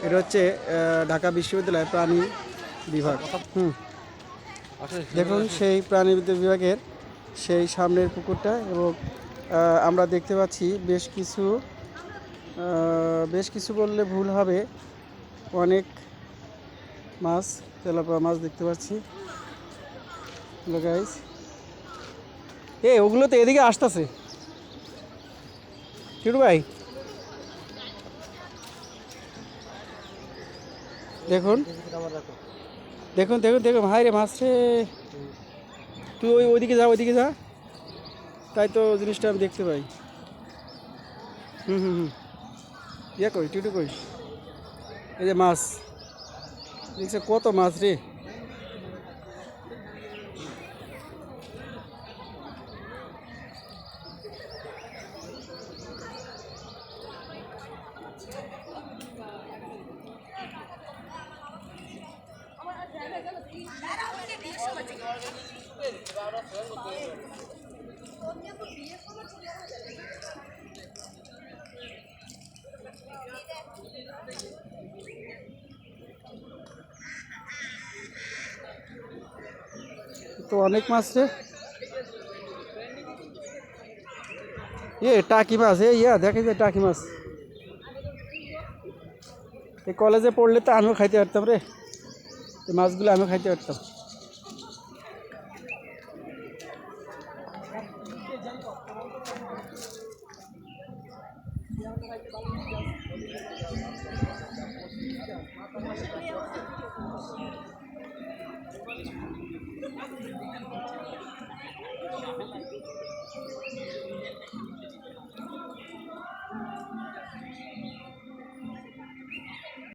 এটা হচ্ছে ঢাকা বিশ্ববিদ্যালয়ের প্রাণী বিভাগ। দেখুন সেই প্রাণী বিভাগের সেই সামনের পুকুরটা, এবং আমরা দেখতে পাচ্ছি বেশ কিছু বললে ভুল হবে, অনেক মাছ, তেলাপিয়া মাছ দেখতে পাচ্ছি। হ্যালো গাইস, ওগুলো তো এদিকে আসতেছে টিটু ভাই, দেখুন দেখুন দেখুন দেখুন, হাই রে মাছ রে, তুই ওইদিকে যা, তাই তো জিনিসটা আমি দেখতে পাই। হুম, কই টিটু কই, এই যে মাছ দেখছে, কত মাছ রে। তো অনেক মাছ রে, টাকি মাছ, দেখে যে টাকি মাছ, এই কলেজে পড়লে তো আমিও খাইতে পারতাম রে, এই মাছগুলো আমিও খাইতে পারতাম।